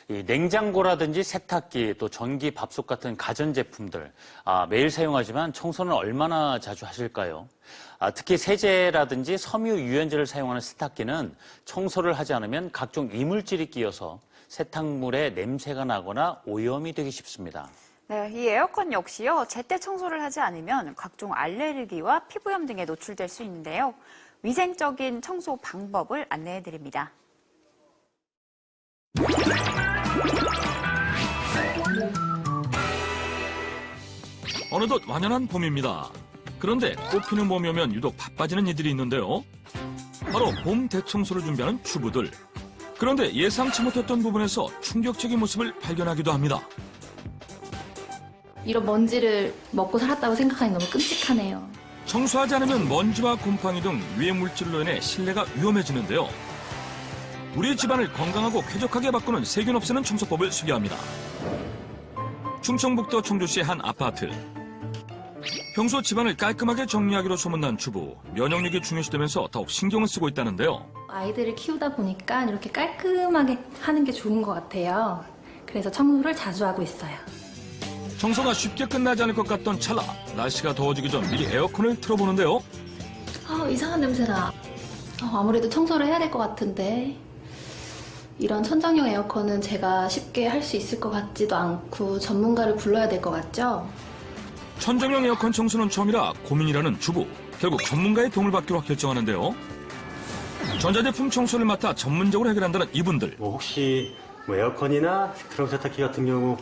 이 냉장고라든지 세탁기, 또 전기 밥솥 같은 가전제품들, 매일 사용하지만 청소는 얼마나 자주 하실까요? 특히 세제라든지 섬유 유연제를 사용하는 세탁기는 청소를 하지 않으면 각종 이물질이 끼어서 세탁물에 냄새가 나거나 오염이 되기 쉽습니다. 네, 이 에어컨 역시요, 제때 청소를 하지 않으면 각종 알레르기와 피부염 등에 노출될 수 있는데요. 위생적인 청소 방법을 안내해드립니다. 어느덧 완연한 봄입니다. 그런데 꽃피는 봄이 오면 유독 바빠지는 이들이 있는데요. 바로 봄 대청소를 준비하는 주부들. 그런데 예상치 못했던 부분에서 충격적인 모습을 발견하기도 합니다. 이런 먼지를 먹고 살았다고 생각하니 너무 끔찍하네요. 청소하지 않으면 먼지와 곰팡이 등 유해 물질로 인해 실내가 위험해지는데요. 우리 집안을 건강하고 쾌적하게 바꾸는 세균 없애는 청소법을 소개합니다. 충청북도 청주시의 한 아파트. 평소 집안을 깔끔하게 정리하기로 소문난 주부. 면역력이 중요시되면서 더욱 신경을 쓰고 있다는데요. 아이들을 키우다 보니까 이렇게 깔끔하게 하는 게 좋은 것 같아요. 그래서 청소를 자주 하고 있어요. 청소가 쉽게 끝나지 않을 것 같던 찰나. 날씨가 더워지기 전 미리 에어컨을 틀어보는데요. 이상한 냄새나. 아무래도 청소를 해야 될 것 같은데. 이런 천장형 에어컨은 제가 쉽게 할 수 있을 것 같지도 않고 전문가를 불러야 될 것 같죠? 천정형 에어컨 청소는 처음이라 고민이라는 주부. 결국 전문가의 도움을 받기로 결정하는데요. 전자제품 청소를 맡아 전문적으로 해결한다는 이분들. 혹시 에어컨이나 드럼 세탁기 같은 경우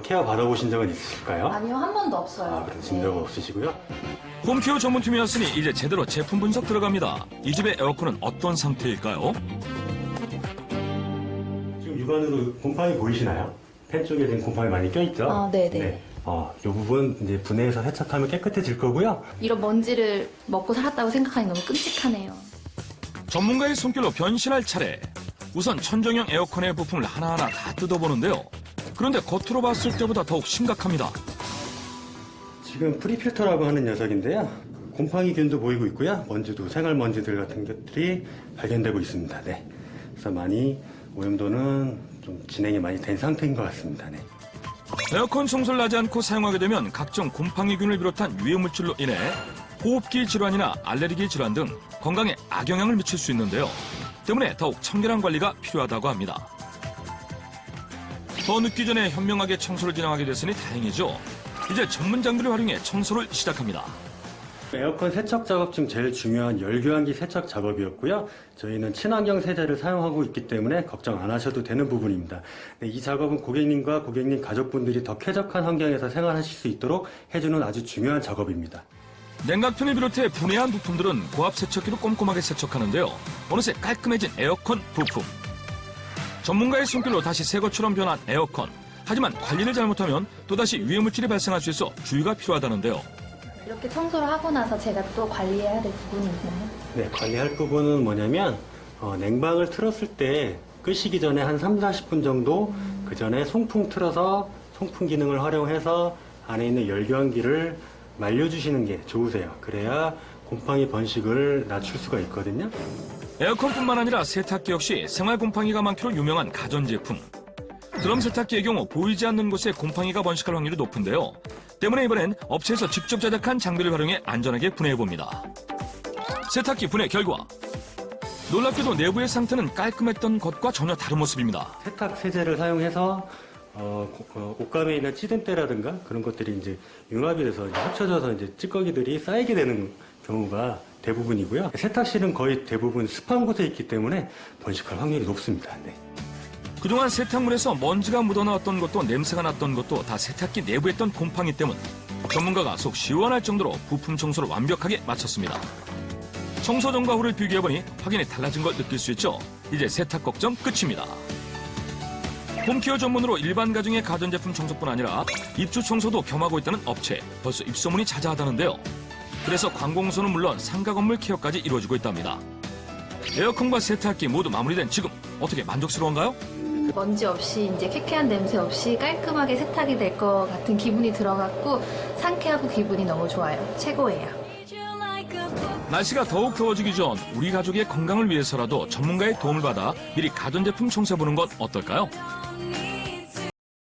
케어 받아보신 적은 있으실까요? 아니요, 한 번도 없어요. 그러신 적 없으시고요. 홈케어 전문팀이었으니 이제 제대로 제품 분석 들어갑니다. 이 집의 에어컨은 어떤 상태일까요? 지금 육안으로 곰팡이 보이시나요? 팬 쪽에 지금 곰팡이 많이 껴있죠? 네네. 네. 이 부분 이제 분해해서 세척하면 깨끗해질 거고요. 이런 먼지를 먹고 살았다고 생각하니 너무 끔찍하네요. 전문가의 손길로 변신할 차례. 우선 천정형 에어컨의 부품을 하나하나 다 뜯어보는데요. 그런데 겉으로 봤을 때보다 더욱 심각합니다. 지금 프리필터라고 하는 녀석인데요. 곰팡이균도 보이고 있고요. 먼지도 생활먼지들 같은 것들이 발견되고 있습니다. 네. 그래서 많이 오염도는 좀 진행이 많이 된 상태인 것 같습니다. 네. 에어컨 청소를 하지 않고 사용하게 되면 각종 곰팡이균을 비롯한 유해물질로 인해 호흡기 질환이나 알레르기 질환 등 건강에 악영향을 미칠 수 있는데요. 때문에 더욱 청결한 관리가 필요하다고 합니다. 더 늦기 전에 현명하게 청소를 진행하게 됐으니 다행이죠. 이제 전문 장비를 활용해 청소를 시작합니다. 에어컨 세척 작업 중 제일 중요한 열교환기 세척 작업이었고요. 저희는 친환경 세제를 사용하고 있기 때문에 걱정 안 하셔도 되는 부분입니다. 네, 이 작업은 고객님과 고객님 가족분들이 더 쾌적한 환경에서 생활하실 수 있도록 해주는 아주 중요한 작업입니다. 냉각팬을 비롯해 분해한 부품들은 고압 세척기로 꼼꼼하게 세척하는데요. 어느새 깔끔해진 에어컨 부품. 전문가의 손길로 다시 새 것처럼 변한 에어컨. 하지만 관리를 잘못하면 또다시 유해물질이 발생할 수 있어 주의가 필요하다는데요. 이렇게 청소를 하고 나서 제가 또 관리해야 될 부분이 있나요? 네, 관리할 부분은 뭐냐면 냉방을 틀었을 때 끄시기 전에 한 30-40분 정도 그 전에 송풍 틀어서 송풍 기능을 활용해서 안에 있는 열교환기를 말려주시는 게 좋으세요. 그래야 곰팡이 번식을 낮출 수가 있거든요. 에어컨뿐만 아니라 세탁기 역시 생활 곰팡이가 많기로 유명한 가전제품. 드럼 세탁기의 경우 보이지 않는 곳에 곰팡이가 번식할 확률이 높은데요. 때문에 이번엔 업체에서 직접 제작한 장비를 활용해 안전하게 분해해봅니다. 세탁기 분해 결과. 놀랍게도 내부의 상태는 깔끔했던 것과 전혀 다른 모습입니다. 세탁 세제를 사용해서 옷감에 있는 찌든때라든가 그런 것들이 이제 융합이 돼서 이제 합쳐져서 이제 찌꺼기들이 쌓이게 되는 경우가 대부분이고요. 세탁실은 거의 대부분 습한 곳에 있기 때문에 번식할 확률이 높습니다. 네. 그동안 세탁물에서 먼지가 묻어나왔던 것도 냄새가 났던 것도 다 세탁기 내부에 있던 곰팡이 때문. 전문가가 속 시원할 정도로 부품 청소를 완벽하게 마쳤습니다. 청소 전과 후를 비교해보니 확연히 달라진 걸 느낄 수 있죠. 이제 세탁 걱정 끝입니다. 홈케어 전문으로 일반 가정의 가전제품 청소뿐 아니라 입주 청소도 겸하고 있다는 업체. 벌써 입소문이 자자하다는데요. 그래서 관공서는 물론 상가 건물 케어까지 이루어지고 있답니다. 에어컨과 세탁기 모두 마무리된 지금 어떻게 만족스러운가요? 먼지 없이 이제 쾌쾌한 냄새 없이 깔끔하게 세탁이 될 것 같은 기분이 들어갔고 상쾌하고 기분이 너무 좋아요. 최고예요. 날씨가 더욱 더워지기 전 우리 가족의 건강을 위해서라도 전문가의 도움을 받아 미리 가전제품 청소해보는 건 어떨까요?